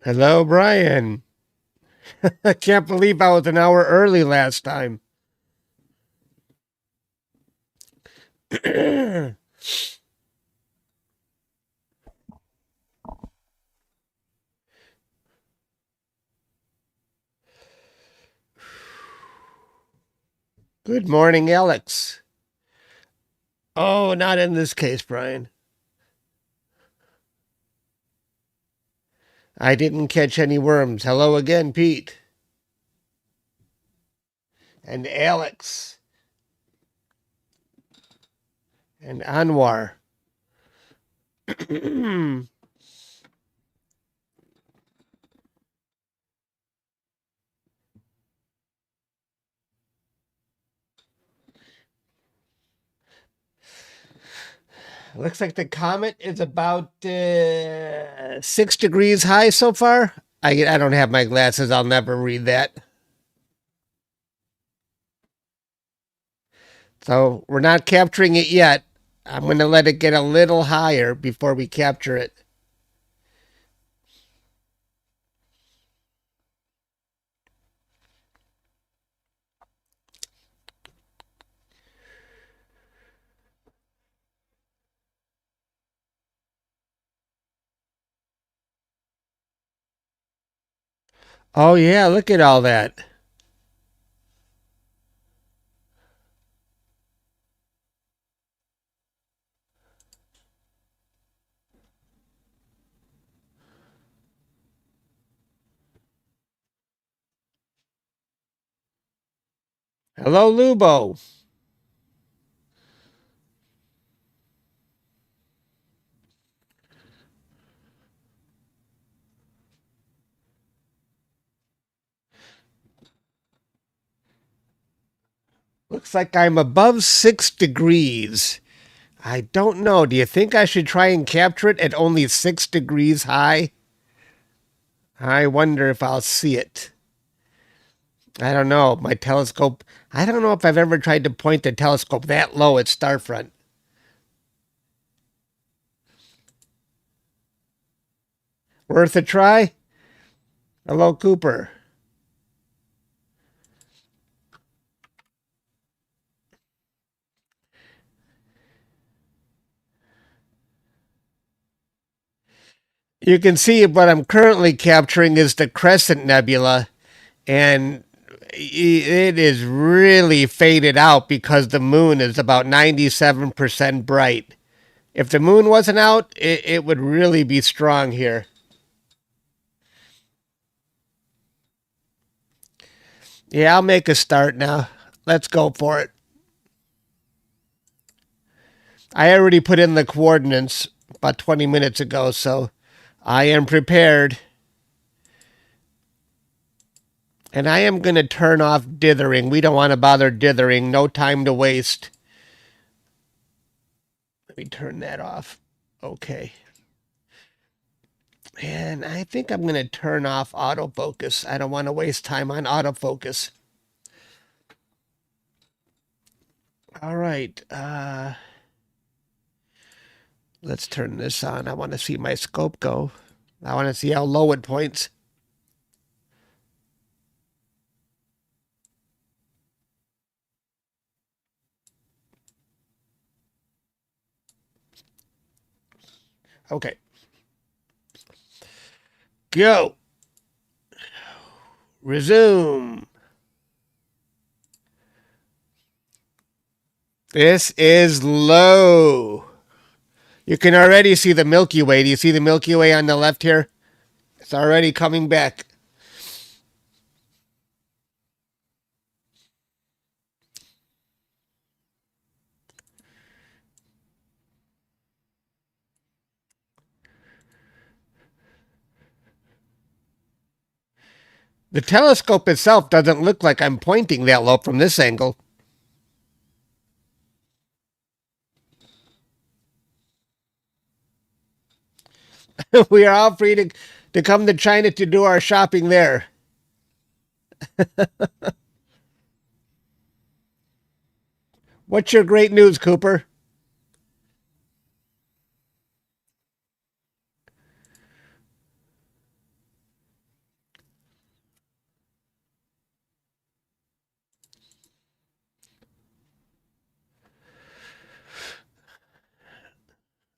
Hello, Brian. I can't believe I was an hour early last time. Good morning, Alex. Oh, not in this case, Brian. I didn't catch any worms. Hello again, Pete. And Alex. And Anwar. Looks like the comet is about 6 degrees high so far. I don't have my glasses. I'll never read that. So we're not capturing it yet. I'm going to let it get a little higher before we capture it. Oh, yeah, look at all that. Hello, Lubo. Looks like I'm above 6 degrees. I don't know. Do you think I should try and capture it at only 6 degrees high? I wonder if I'll see it. I don't know. My telescope, I don't know if I've ever tried to point the telescope that low at Starfront. Worth a try? Hello, Cooper. You can see what I'm currently capturing is the Crescent Nebula, and it is really faded out because the moon is about 97% bright. If the moon wasn't out, it would really be strong here. Yeah, I'll make a start now. Let's go for it. I already put in the coordinates about 20 minutes ago, so I am prepared. And I am going to turn off dithering. We don't want to bother dithering. No time to waste. Let me turn that off. Okay. And I think I'm going to turn off autofocus. I don't want to waste time on autofocus. All right. Let's turn this on. I want to see my scope go. I want to see how low it points. Okay. Go. Resume. This is low. You can already see the Milky Way. Do you see the Milky Way on the left here? It's already coming back. The telescope itself doesn't look like I'm pointing that low from this angle. We are all free to come to China to do our shopping there. What's your great news, Cooper?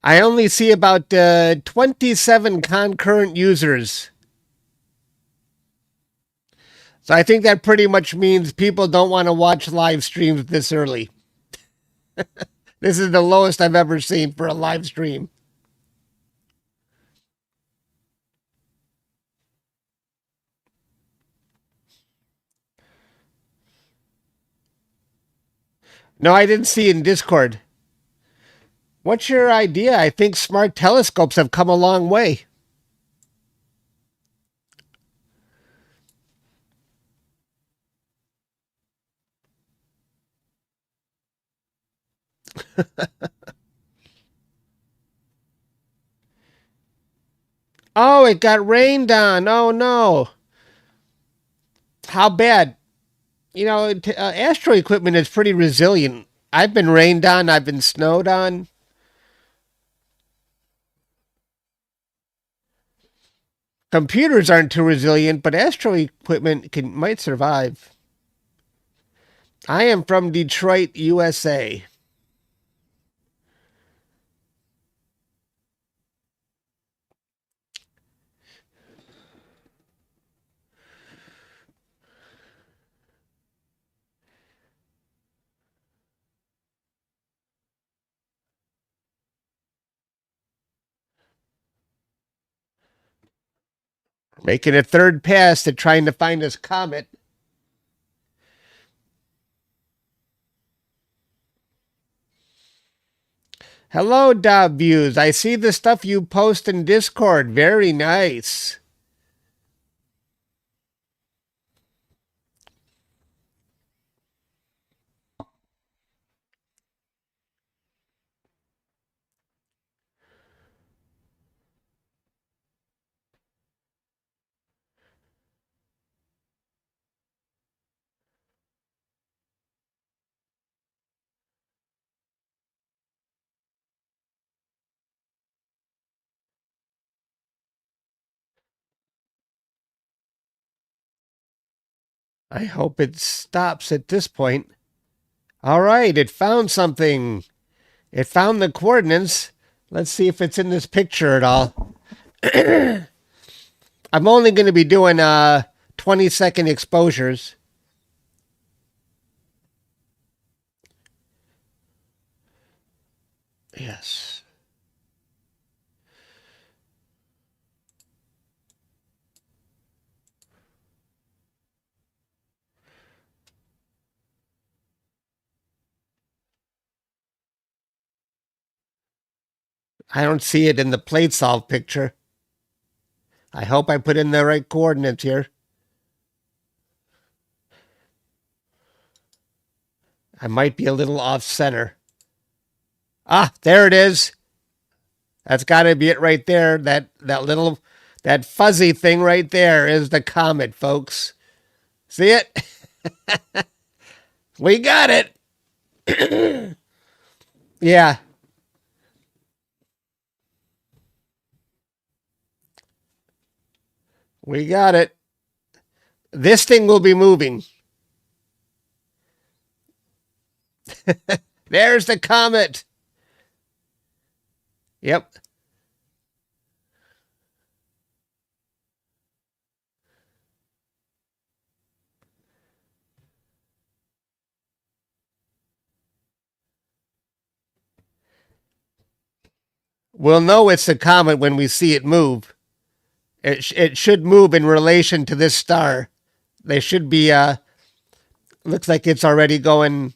I only see about 27 concurrent users. So I think that pretty much means people don't want to watch live streams this early. This is the lowest I've ever seen for a live stream. No, I didn't see it in Discord. What's your idea? I think smart telescopes have come a long way. Oh, it got rained on. Oh, no. How bad? You know, Astro equipment is pretty resilient. I've been rained on. I've been snowed on. Computers aren't too resilient, but Astro equipment might survive. I am from Detroit, USA. Making a third pass at trying to find this comet. Hello, Views. I see the stuff you post in Discord. Very nice. I hope it stops at this point. All right, it found something. It found the coordinates. Let's see if it's in this picture at all. I'm only going to be doing 20-second exposures. Yes. I don't see it in the plate solve picture. I hope I put in the right coordinates here. I might be a little off center. Ah, there it is. That's got to be it right there. That fuzzy thing right there is the comet, folks. See it? We got it. Yeah. We got it. This thing will be moving. There's the comet. Yep. We'll know it's a comet when we see it move. It should move in relation to this star. They should be, looks like it's already going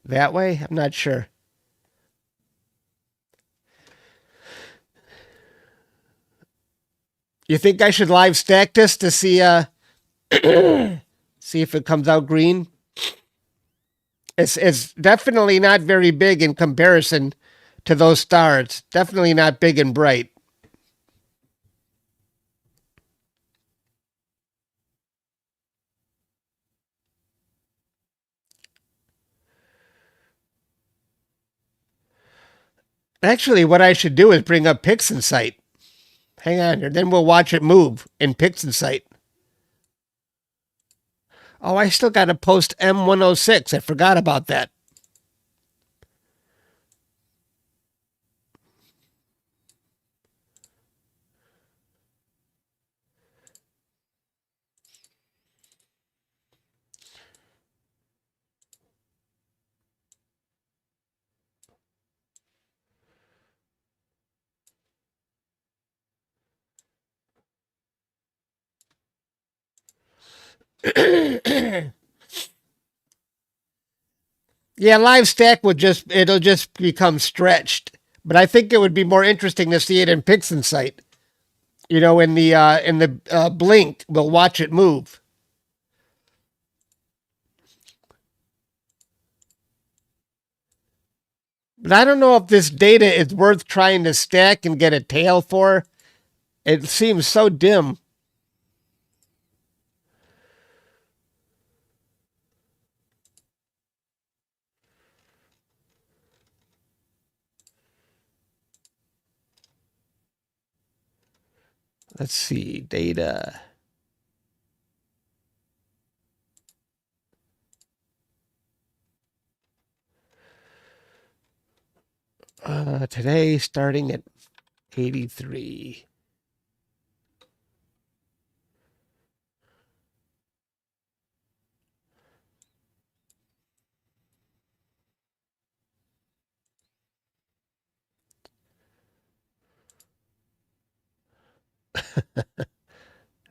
that way. I'm not sure. You think I should live stack this to see, see if it comes out green? It's definitely not very big in comparison to those stars. Definitely not big and bright. Actually, what I should do is bring up PixInsight. Hang on here. Then we'll watch it move in PixInsight. Oh, I still got to post M106. I forgot about that. Yeah, live stack it'll just become stretched. But I think it would be more interesting to see it in PixInsight. You know, in the blink, we'll watch it move. But I don't know if this data is worth trying to stack and get a tail for. It seems so dim. Let's see, data. Today starting at 83.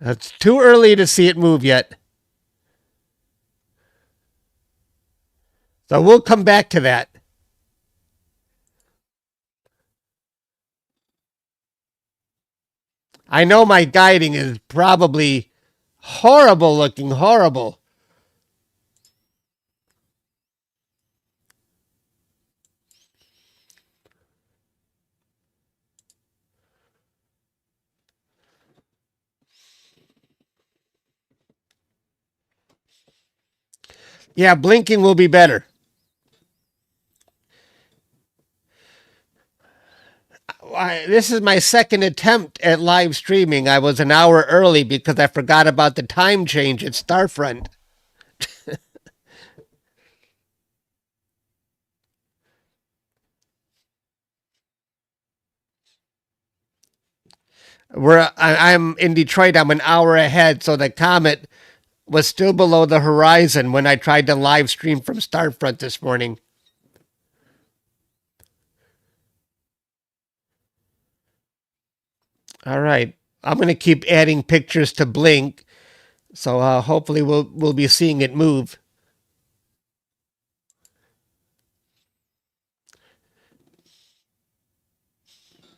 It's too early to see it move yet. So we'll come back to that. I know my guiding is probably horrible looking, horrible. Yeah, blinking will be better. This is my second attempt at live streaming. I was an hour early because I forgot about the time change at Starfront. I'm in Detroit. I'm an hour ahead, so the comet was still below the horizon when I tried to live stream from Starfront this morning. All right, I'm going to keep adding pictures to Blink, so hopefully we'll be seeing it move.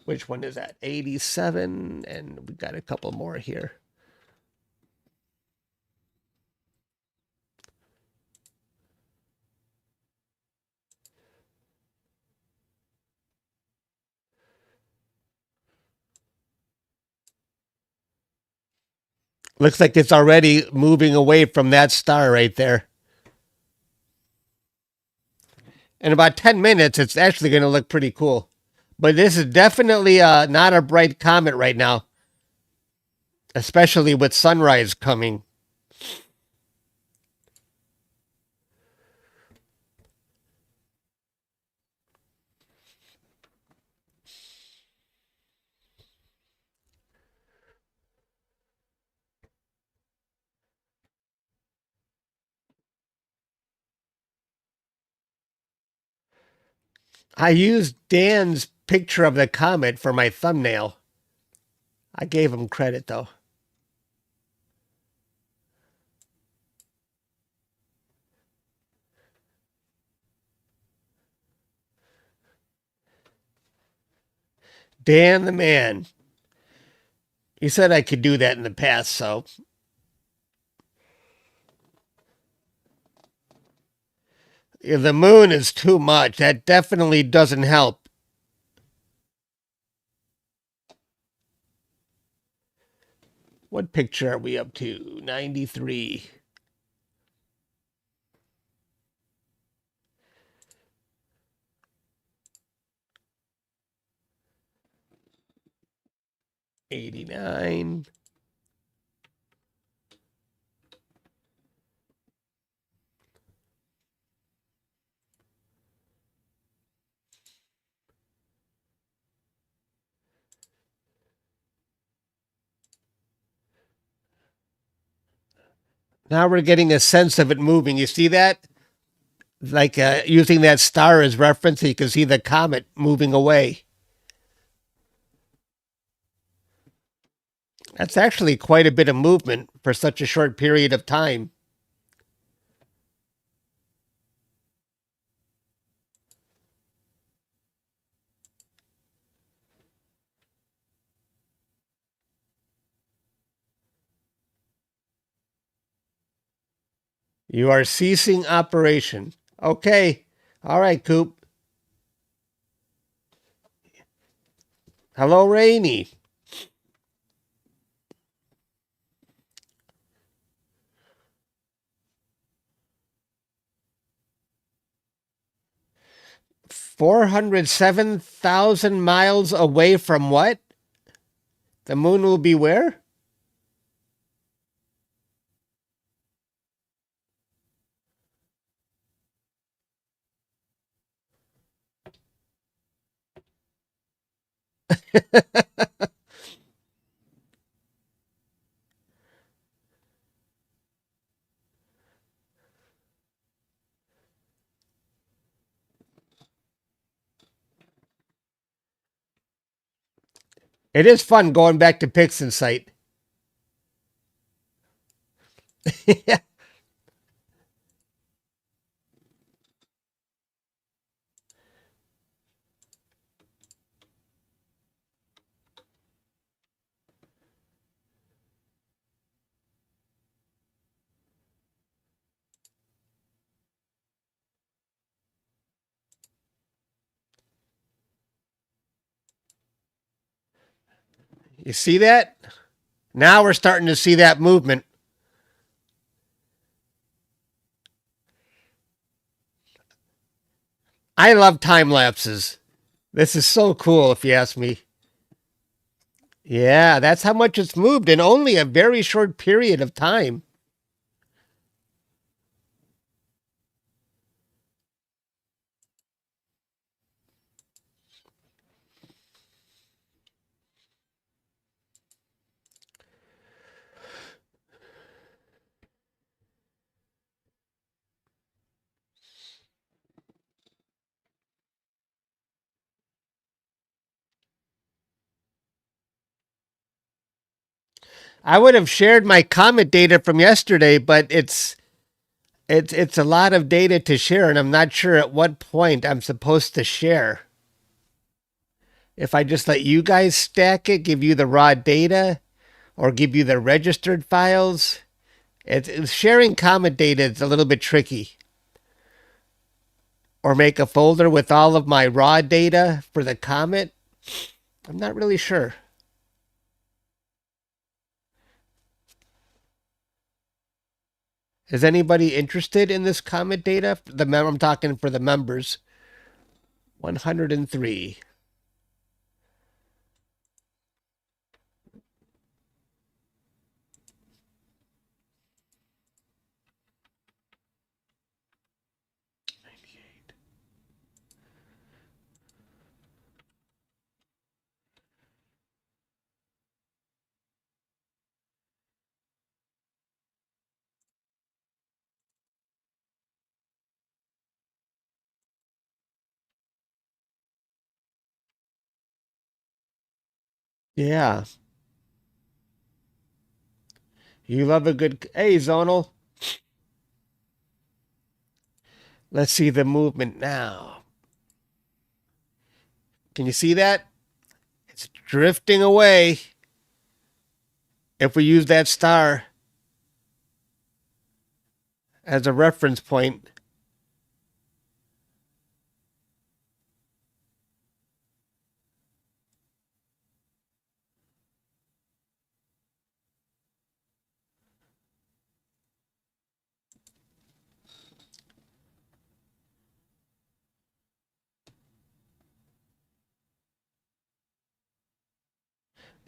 Which one is that? 87, and we got a couple more here. Looks like it's already moving away from that star right there. In about 10 minutes, it's actually going to look pretty cool. But this is definitely not a bright comet right now, especially with sunrise coming. I used Dan's picture of the comet for my thumbnail. I gave him credit, though. Dan the man. He said I could do that in the past, so. The moon is too much. That definitely doesn't help. What picture are we up to? 93. 89. Now we're getting a sense of it moving. You see that? Like using that star as reference, you can see the comet moving away. That's actually quite a bit of movement for such a short period of time. You are ceasing operation. Okay. All right, Coop. Hello, Rainy. 407,000 miles away from what? The moon will be where? It is fun going back to Pixin site. You see that? Now we're starting to see that movement. I love time lapses. This is so cool, if you ask me. Yeah, that's how much it's moved in only a very short period of time. I would have shared my Comet data from yesterday, but it's a lot of data to share, and I'm not sure at what point I'm supposed to share. If I just let you guys stack it, give you the raw data, or give you the registered files, sharing Comet data is a little bit tricky. Or make a folder with all of my raw data for the Comet. I'm not really sure. Is anybody interested in this Comet data? I'm talking for the members. 103. Yeah. You love a good. Hey, Zonal. Let's see the movement now. Can you see that? It's drifting away. If we use that star as a reference point.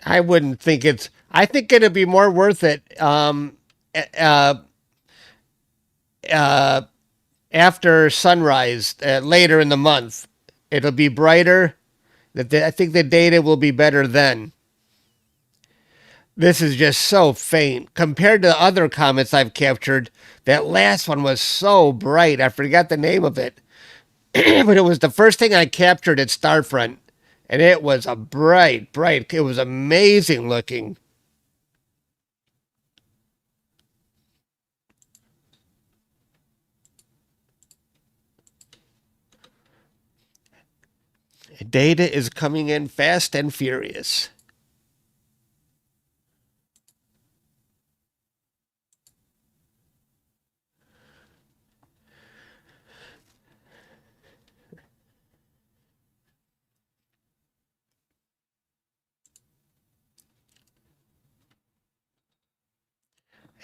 I wouldn't think it's. I think it'd be more worth it. Uh, uh, After sunrise, later in the month, it'll be brighter. I think the data will be better then. This is just so faint compared to other comets I've captured. That last one was so bright. I forgot the name of it, but it was the first thing I captured at Starfront, and it was a bright, bright. It was amazing looking. Data is coming in fast and furious.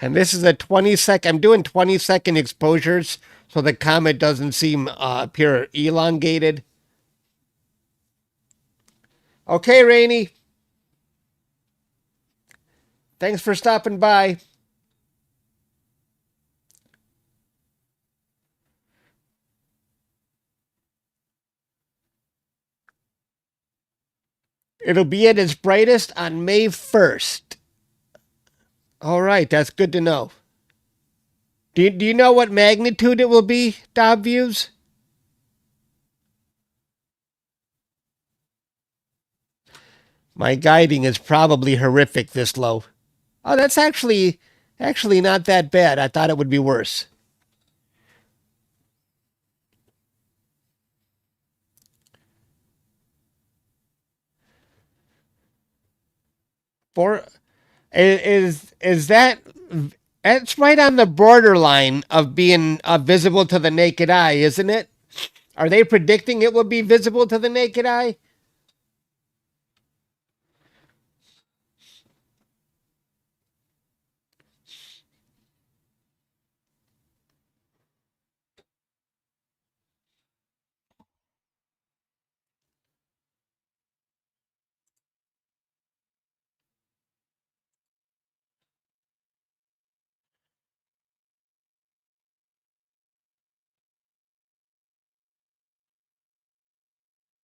And this is a 20-second. I'm doing 20-second exposures so the comet doesn't seem appear elongated. Okay, Rainey. Thanks for stopping by. It'll be at its brightest on May 1st. All right, that's good to know. Do you know what magnitude it will be, Dob Views? My guiding is probably horrific this low. Oh, that's actually not that bad. I thought it would be worse. For is that it's right on the borderline of being visible to the naked eye, isn't it? Are they predicting it will be visible to the naked eye?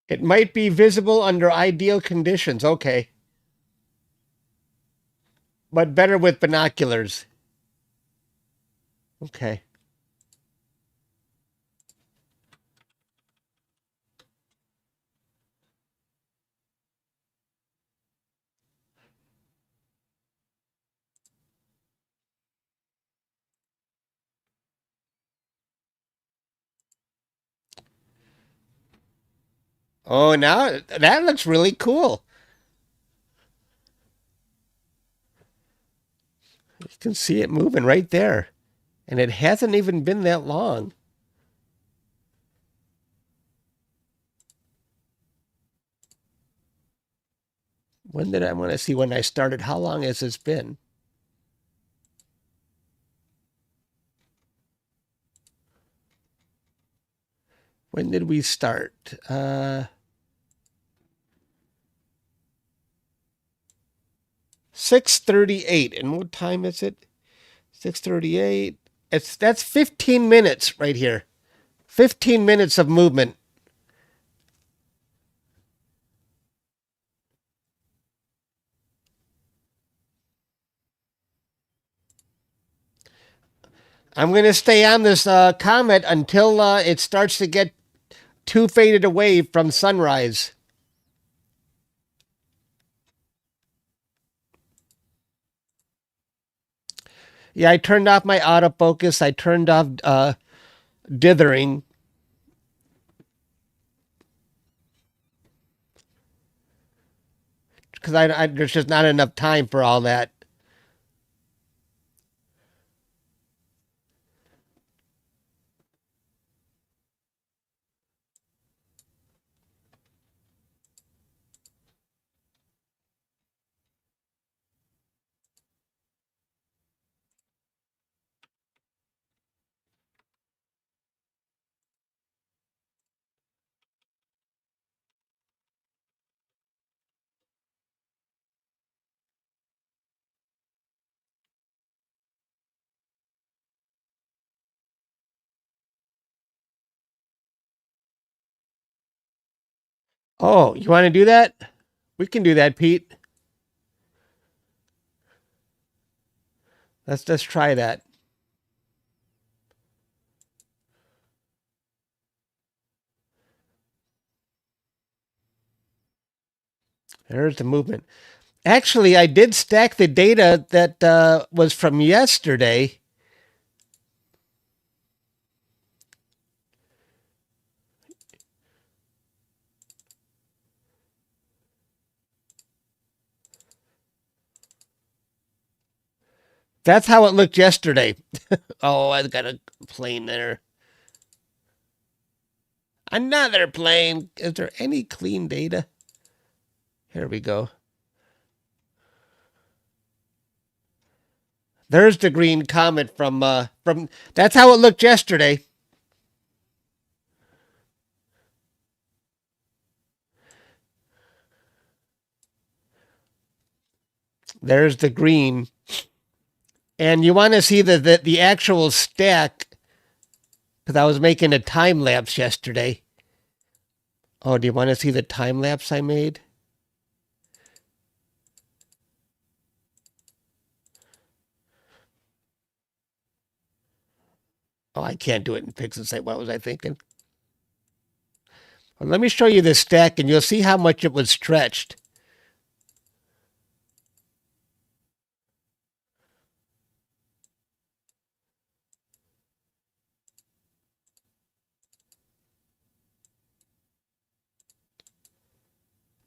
It might be visible under ideal conditions, okay. But better with binoculars. Okay. Oh, now that looks really cool. You can see it moving right there. And it hasn't even been that long. When did I want to see when I started? How long has this been? When did we start? 6:38. And what time is it? 6:38. That's 15 minutes right here. 15 minutes of movement. I'm going to stay on this comet until it starts to get too faded away from sunrise. Yeah, I turned off my autofocus. I turned off dithering. Because there's just not enough time for all that. Oh, you want to do that? We can do that, Pete. Let's just try that. There's the movement. Actually, I did stack the data that was from yesterday. That's how it looked yesterday. Oh, I got a plane there. Another plane. Is there any clean data? Here we go. There's the green comet from. That's how it looked yesterday. There's the green. And you want to see the actual stack, because I was making a time lapse yesterday. Oh, do you want to see the time lapse I made? Oh, I can't do it in pixels. What was I thinking? Well, let me show you the stack, and you'll see how much it was stretched.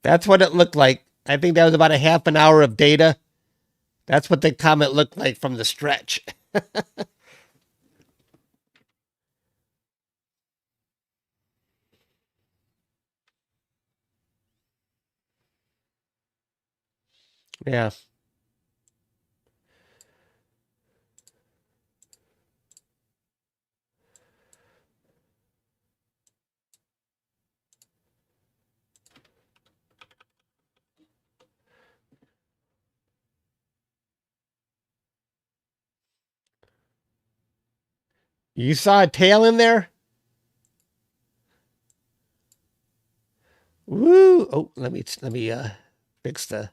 That's what it looked like. I think that was about a half an hour of data. That's what the comet looked like from the stretch. Yeah. You saw a tail in there? Woo! Oh, let me fix the.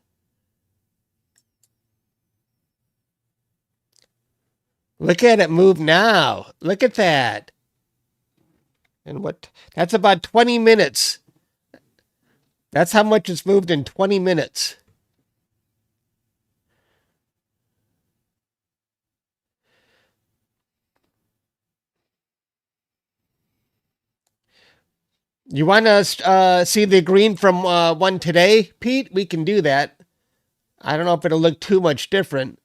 Look at it move now. Look at that. And what? That's about 20 minutes. That's how much it's moved in 20 minutes. You want to see the green from one today, Pete? We can do that. I don't know if it'll look too much different.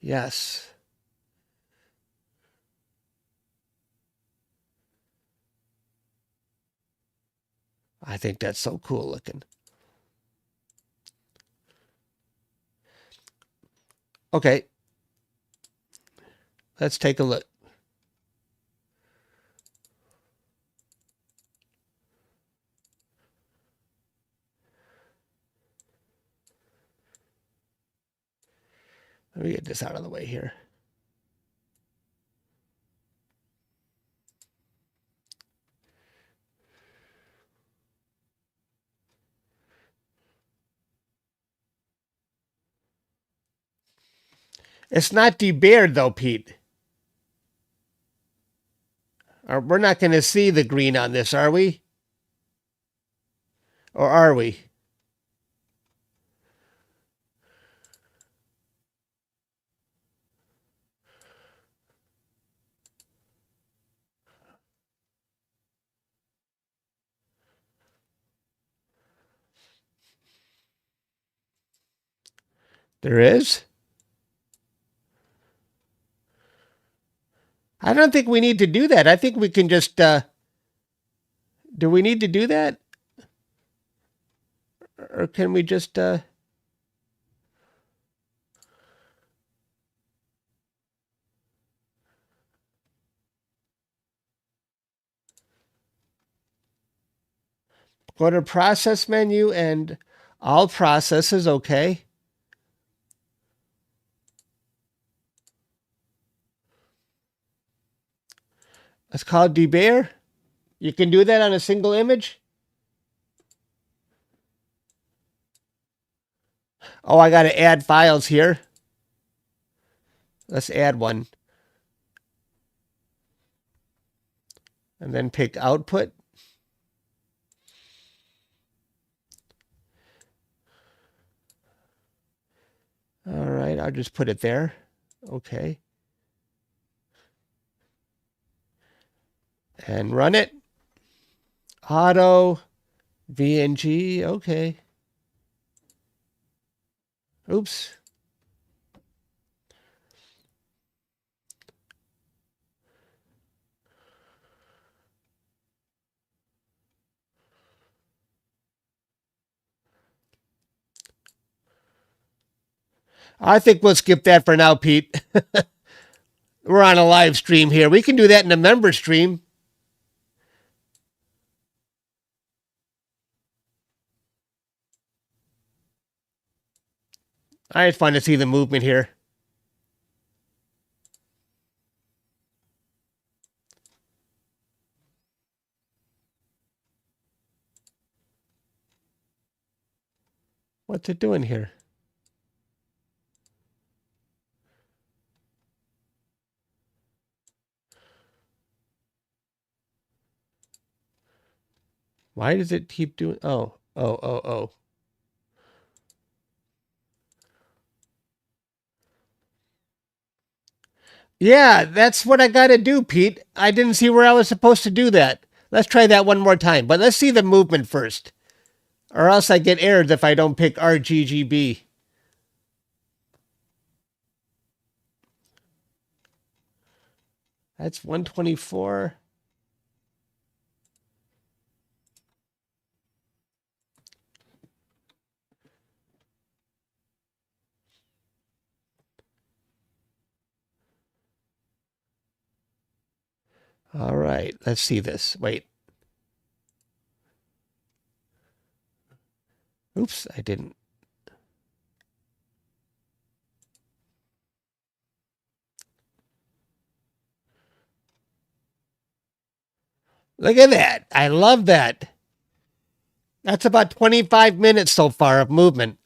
Yes. I think that's so cool looking. Okay. Let's take a look. Let me get this out of the way here. It's not debared though, Pete. We're not going to see the green on this, are we? Or are we? There is? I don't think we need to do that. I think we can just, do we need to do that? Or can we just, go to process menu and all processes, okay. It's called debayer. You can do that on a single image. Oh, I got to add files here. Let's add one. And then pick output. All right, I'll just put it there. Okay. And run it. Auto VNG. Okay. Oops. I think we'll skip that for now, Pete. We're on a live stream here. We can do that in a member stream. It's fun to see the movement here. What's it doing here? Why does it keep doing? Oh. Yeah, that's what I got to do, Pete. I didn't see where I was supposed to do that. Let's try that one more time, but let's see the movement first. Or else I get errors if I don't pick RGGB. That's 124. All right, let's see this. Wait. Oops, I didn't. Look at that. I love that. That's about 25 minutes so far of movement.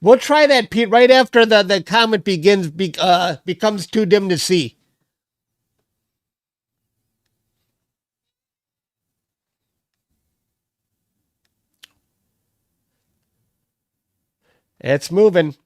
We'll try that, Pete, right after the comet becomes too dim to see. It's moving.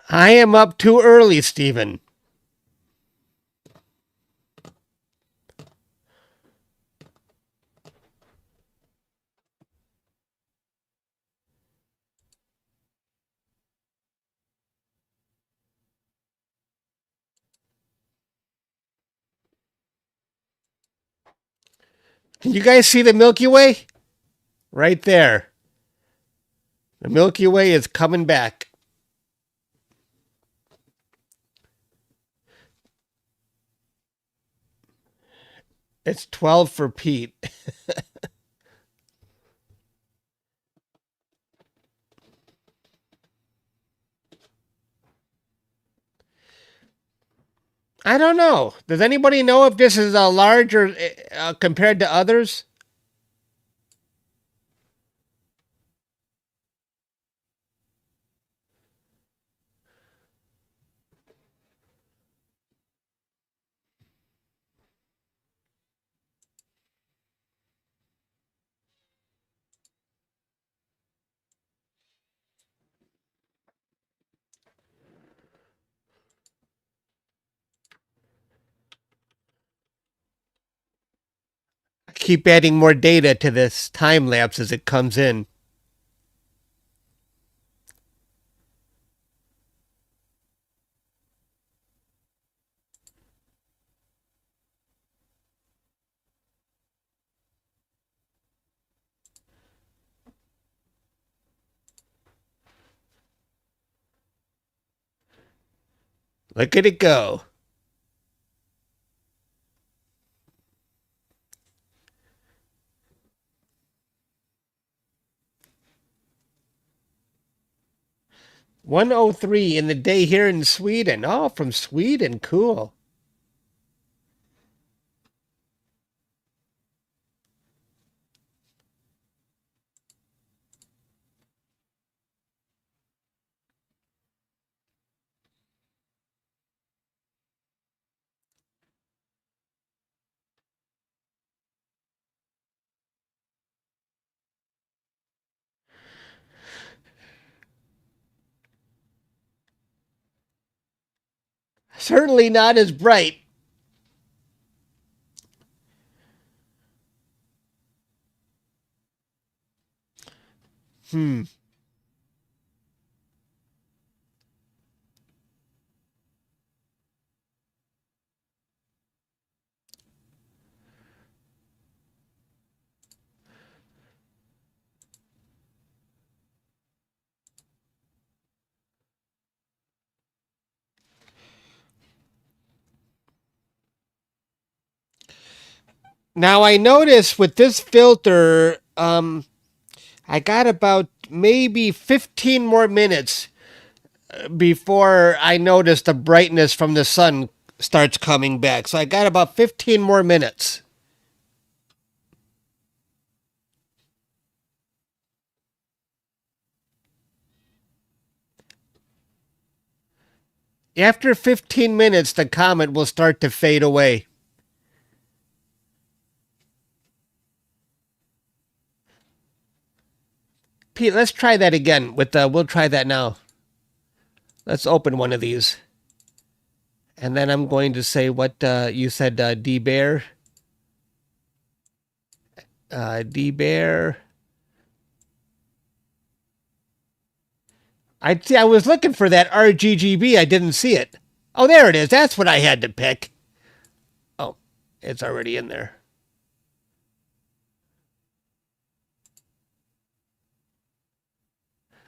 I am up too early, Stephen. Can you guys see the Milky Way? Right there. The Milky Way is coming back. It's 12 for Pete. I don't know. Does anybody know if this is a larger compared to others? keep adding more data to this time lapse as it comes in. Look at it go. $1:03 in the day here in Sweden. Oh, from Sweden. Cool. Certainly not as bright. Now I notice with this filter, I got about maybe 15 more minutes before I notice the brightness from the sun starts coming back. So I got about 15 more minutes. After 15 minutes, the comet will start to fade away. Pete, let's try that again. We'll try that now. Let's open one of these. And then I'm going to say what you said, D-Bear. D-Bear. I was looking for that RGGB. I didn't see it. Oh, there it is. That's what I had to pick. Oh, it's already in there.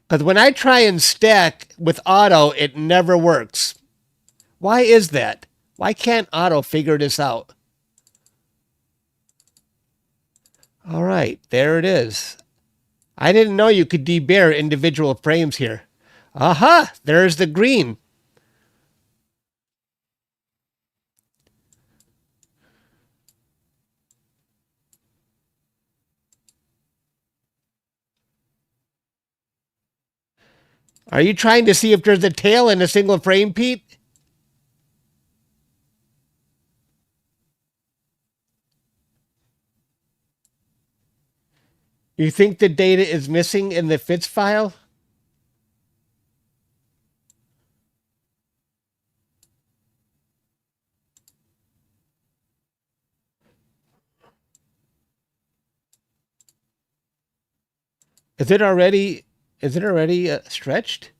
Because when I try and stack with auto, it never works. Why is that? Why can't auto figure this out? All right, there it is. I didn't know you could debear individual frames here. Aha, there's the green. Are you trying to see if there's a tail in a single frame, Pete? You think the data is missing in the FITS file? Is it already stretched?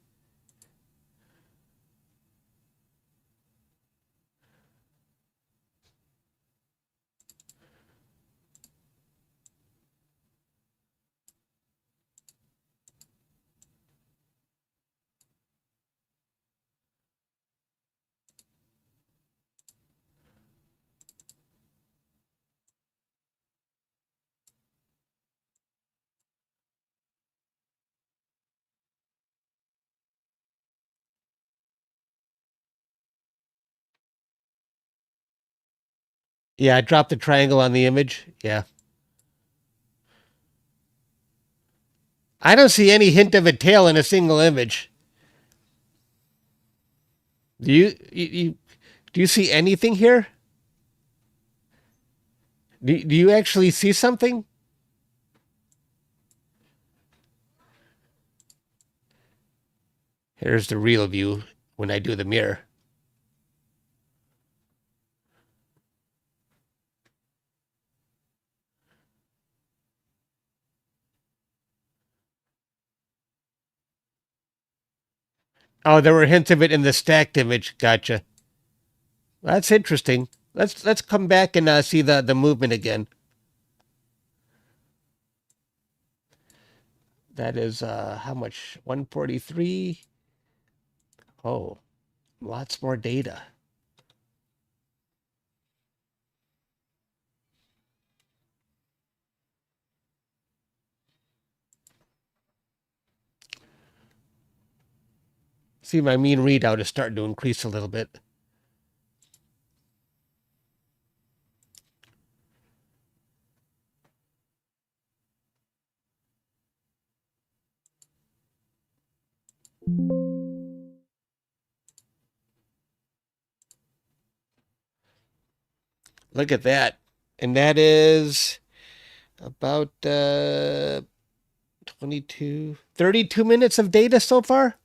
Yeah, I dropped the triangle on the image. Yeah. I don't see any hint of a tail in a single image. Do you see anything here? Do you actually see something? Here's the real view when I do the mirror. Oh, there were hints of it in the stacked image. Gotcha. That's interesting. Let's come back and see the movement again. That is how much? 143. Oh, lots more data. See, my mean readout is starting to increase a little bit. Look at that. And that is about 32 minutes of data so far.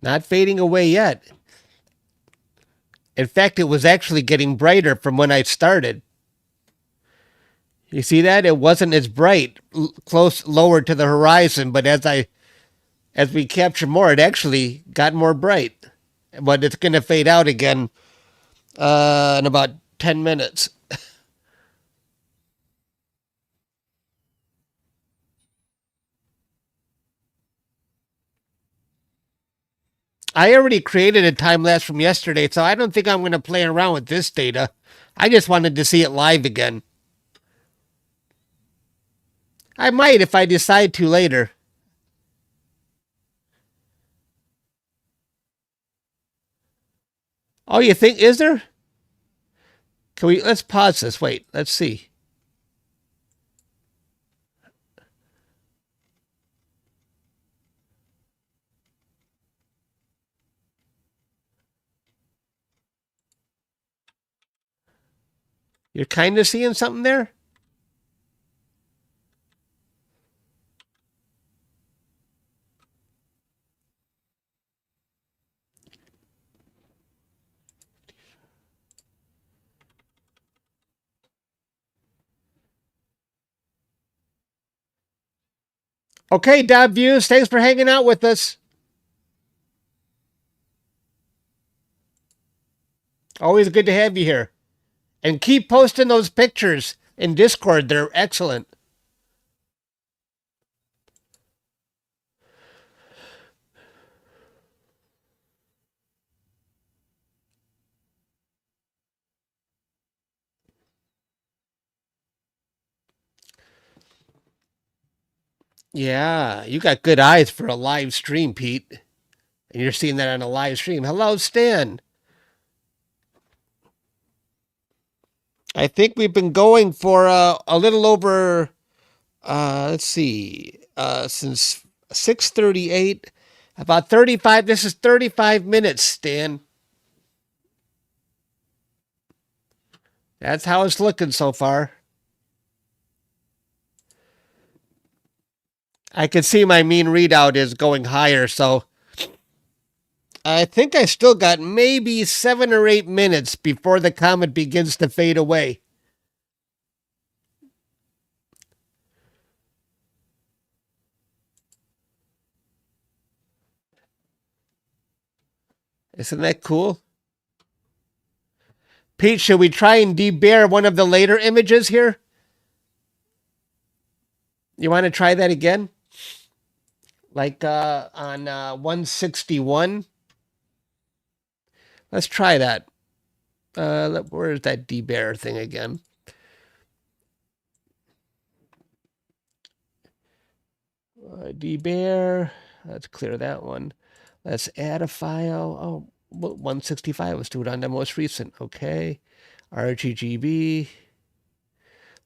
Not fading away yet. In fact, it was actually getting brighter from when I started. You see that? It wasn't as bright close lower to the horizon, but as we capture more, it actually got more bright. But it's going to fade out again in about 10 minutes. I already created a time lapse from yesterday, so I don't think I'm going to play around with this data. I just wanted to see it live again. I might if I decide to later. Oh, you think, is there? Let's pause this. Wait, let's see. You're kind of seeing something there? Okay, Dab Views, thanks for hanging out with us. Always good to have you here. And keep posting those pictures in Discord. They're excellent. Yeah, you got good eyes for a live stream, Pete. And you're seeing that on a live stream. Hello, Stan. I think we've been going for a little over, let's see, since 6:38, about 35. This is 35 minutes, Stan. That's how it's looking so far. I can see my mean readout is going higher, so I think I still got maybe 7 or 8 minutes before the comet begins to fade away. Isn't that cool? Pete, should we try and debear one of the later images here? You want to try that again? Like on 161? Let's try that. Where's that debear thing again? Debear. Let's clear that one. Let's add a file. Oh, 165. Let's do it on the most recent. Okay. RGB.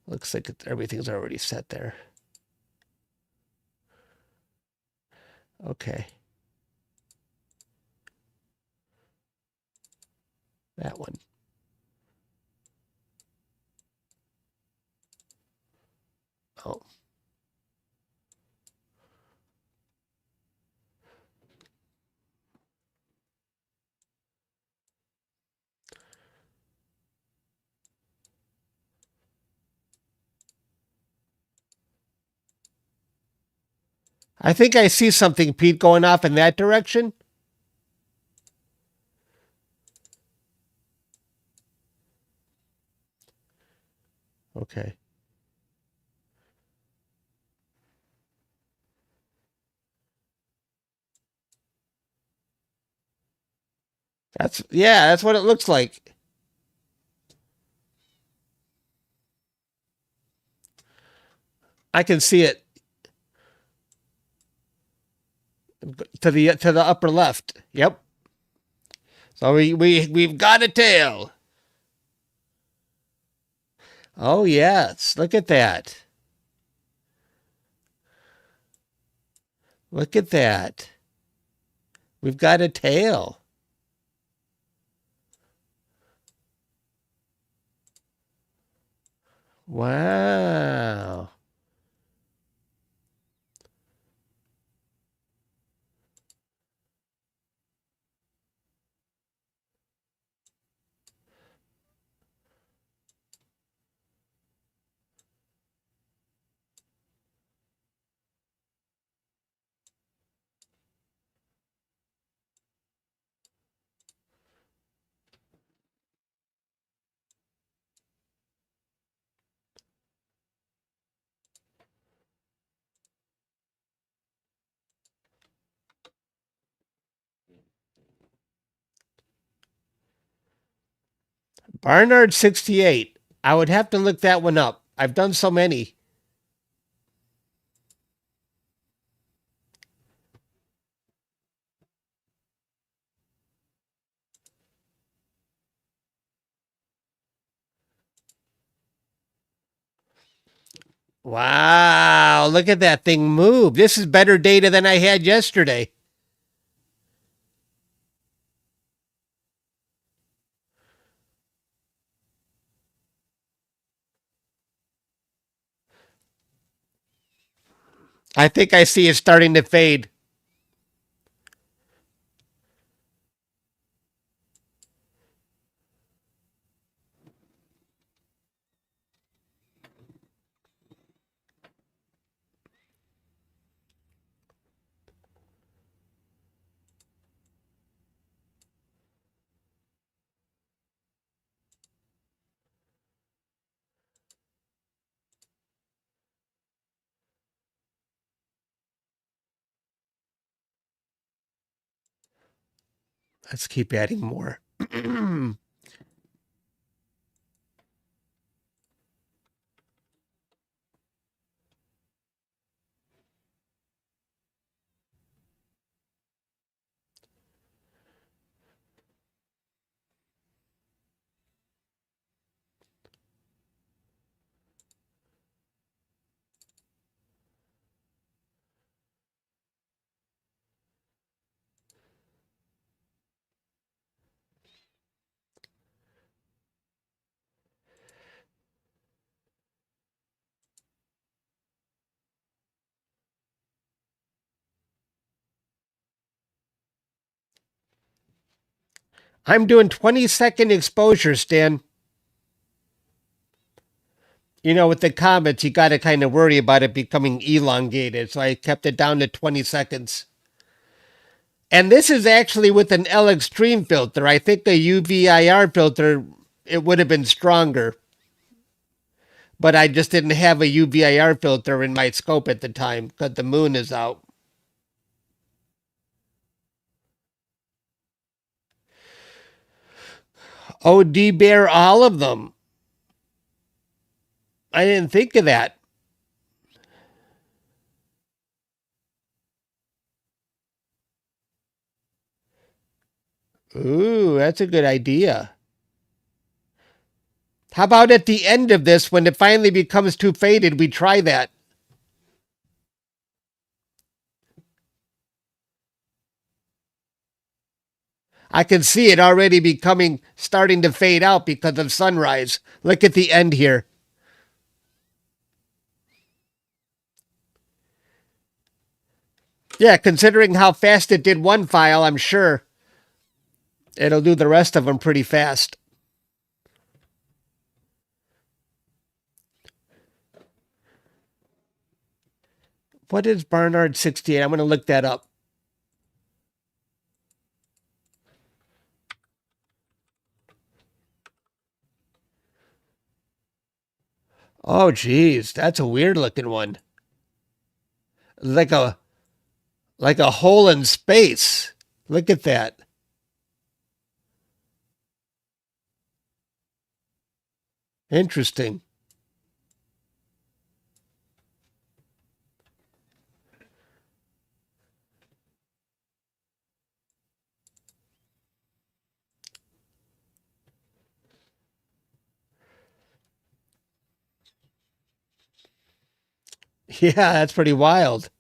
Looks like everything's already set there. Okay. That one. Oh. I think I see something, Pete, going off in that direction. Okay. That's what it looks like. I can see it to the upper left. Yep. So we've got a tail. Oh yes, look at that. Look at that. We've got a tail. Wow. Barnard 68. I would have to look that one up. I've done so many. Wow, look at that thing move. This is better data than I had yesterday. I think I see it starting to fade. Let's keep adding more. I'm doing 20-second exposures, Stan. You know, with the comets, you got to kind of worry about it becoming elongated. So I kept it down to 20 seconds. And this is actually with an L Extreme filter. I think the UVIR filter, it would have been stronger. But I just didn't have a UVIR filter in my scope at the time because the moon is out. Oh, debear all of them. I didn't think of that. Ooh, that's a good idea. How about at the end of this, when it finally becomes too faded, we try that? I can see it already starting to fade out because of sunrise. Look at the end here. Yeah, considering how fast it did one file, I'm sure it'll do the rest of them pretty fast. What is Barnard 68? I'm going to look that up. Oh, geez, that's a weird looking one. Like a hole in space. Look at that. Interesting. Yeah, that's pretty wild.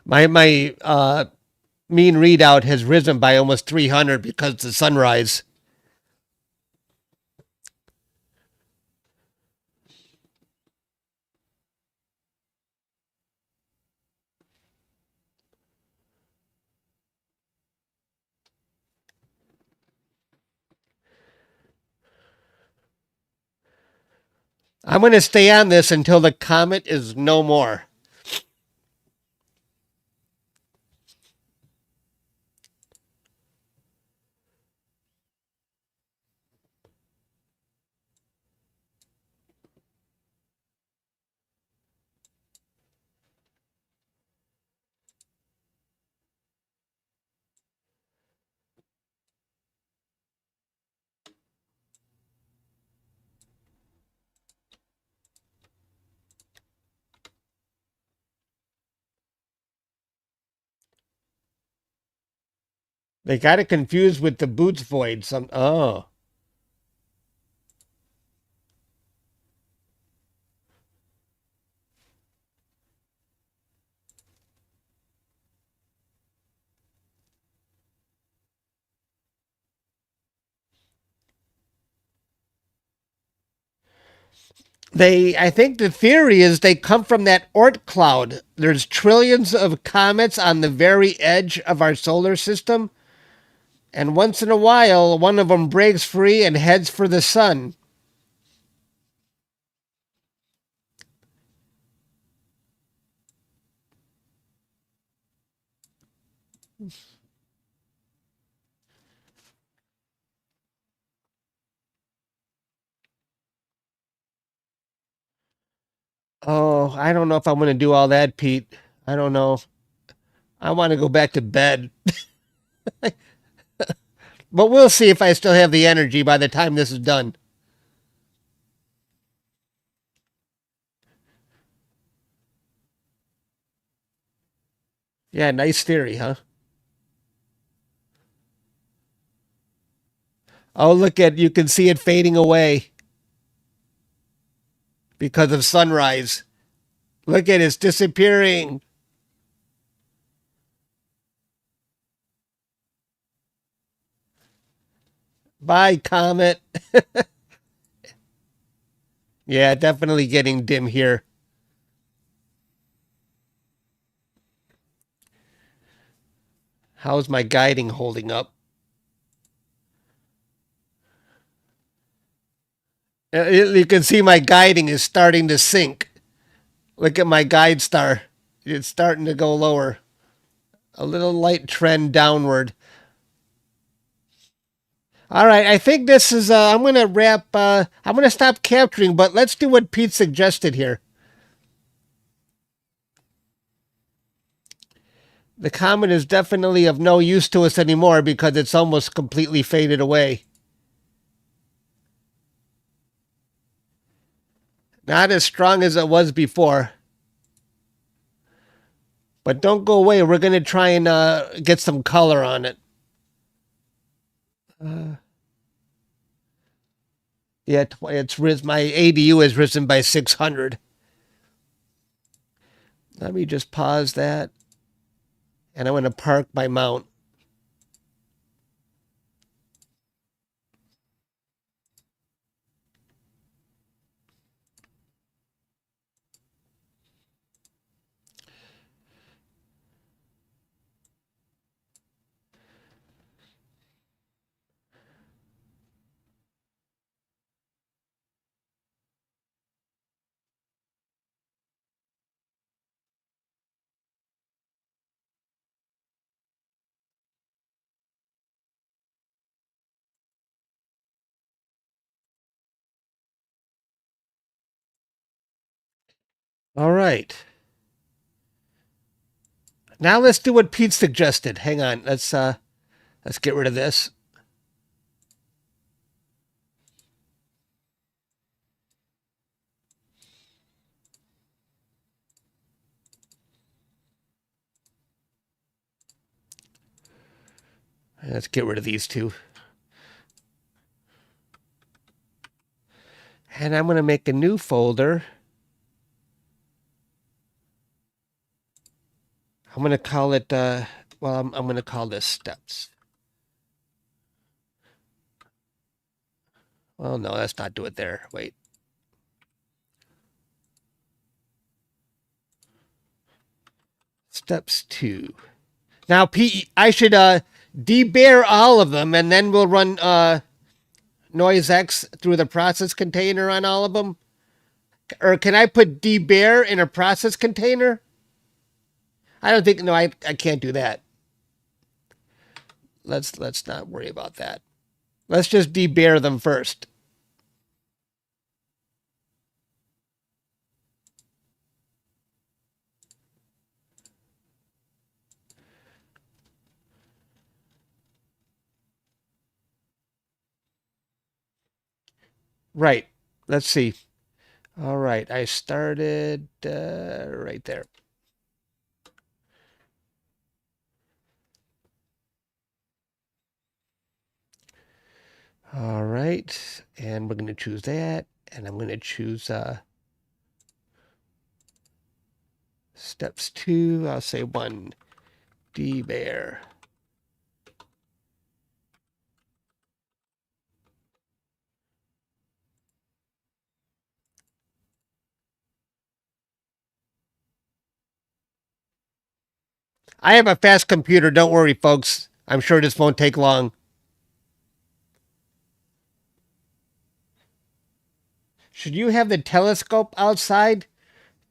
My mean readout has risen by almost 300 because of the sunrise. I'm going to stay on this until the comet is no more. They got it confused with the Boots void. Oh. I think the theory is they come from that Oort cloud. There's trillions of comets on the very edge of our solar system, and once in a while, one of them breaks free and heads for the sun. Oh, I don't know if I'm going to do all that, Pete. I don't know. I want to go back to bed. But we'll see if I still have the energy by the time this is done. Yeah, nice theory, huh? Oh, look at you can see it fading away because of sunrise. Look at it, it's disappearing. Bye, comet. Yeah, definitely getting dim here. How's my guiding holding up? You can see my guiding is starting to sink. Look at my guide star. It's starting to go lower. A little light trend downward. All right, I think this is. I'm gonna wrap. I'm gonna stop capturing, but let's do what Pete suggested here. The comet is definitely of no use to us anymore because it's almost completely faded away. Not as strong as it was before. But don't go away. We're gonna try and get some color on it. Uh, yeah, it's my ADU has risen by 600. Let me just pause that, and I'm gonna park my mount. All right. Now let's do what Pete suggested. Hang on. Let's get rid of this. Let's get rid of these two. And I'm going to make a new folder. I'm going to call it, I'm going to call this steps. Well, no, let's not do it there. Wait. Steps 2. Now, Pete, I should debar all of them, and then we'll run noise X through the process container on all of them. Or can I put debar in a process container? I don't think, no, I can't do that. Let's not worry about that. Let's just debar them first. Right. Let's see. All right. I started right there. All right. And we're going to choose that. And I'm going to choose steps 2. I'll say 1. Debar. I have a fast computer. Don't worry, folks. I'm sure this won't take long. Should you have the telescope outside?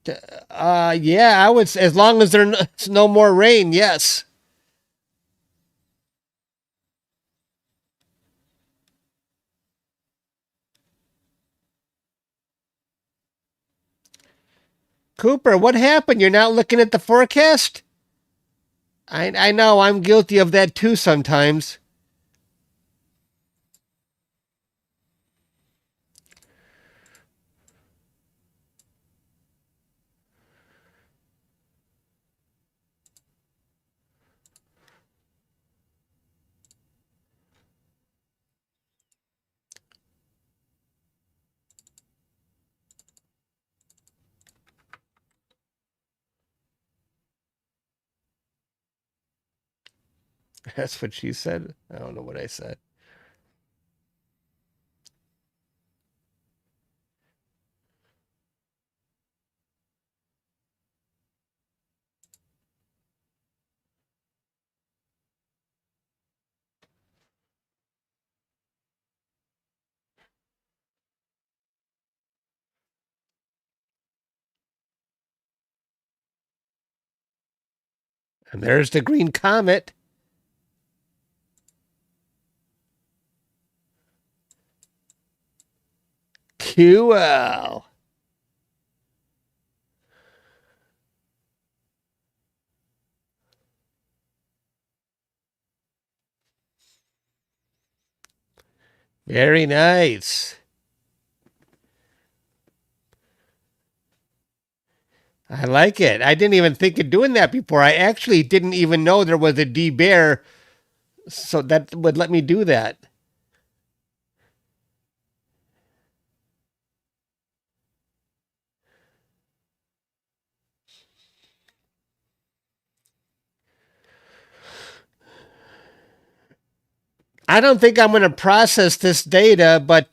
Yeah, I would. As long as there's no more rain, yes. Cooper, what happened? You're not looking at the forecast? I know. I'm guilty of that too sometimes. That's what she said. I don't know what I said. And there's the green comet. QL. Very nice. I like it. I didn't even think of doing that before. I actually didn't even know there was a debar, so that would let me do that. I don't think I'm going to process this data, but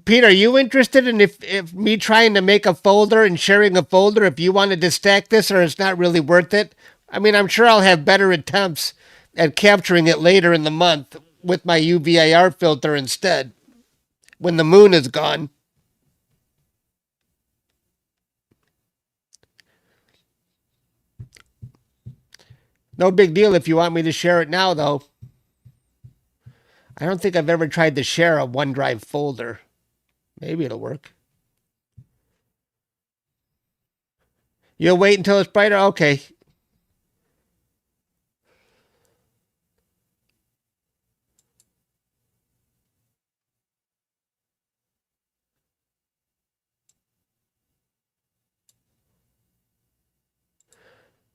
Pete, are you interested in if me trying to make a folder and sharing a folder if you wanted to stack this, or it's not really worth it? I mean, I'm sure I'll have better attempts at capturing it later in the month with my UVIR filter instead when the moon is gone. No big deal if you want me to share it now, though. I don't think I've ever tried to share a OneDrive folder. Maybe it'll work. You'll wait until it's brighter? Okay.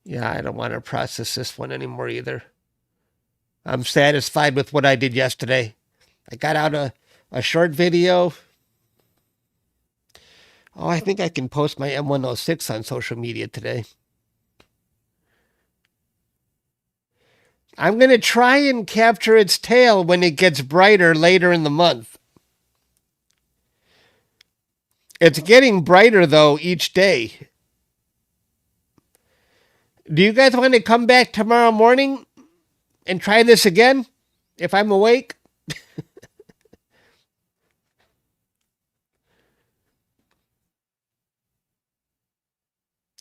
Yeah, I don't want to process this one anymore either. I'm satisfied with what I did yesterday. I got out a short video. Oh, I think I can post my M106 on social media today. I'm going to try and capture its tail when it gets brighter later in the month. It's getting brighter, though, each day. Do you guys want to come back tomorrow morning and try this again if I'm awake?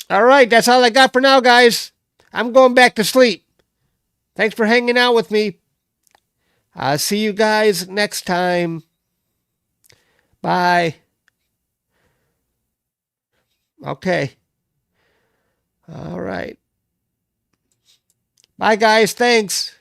All right, that's all I got for now, guys. I'm going back to sleep. Thanks for hanging out with me. I'll see you guys next time. Bye. Okay. All right. Bye, guys. Thanks.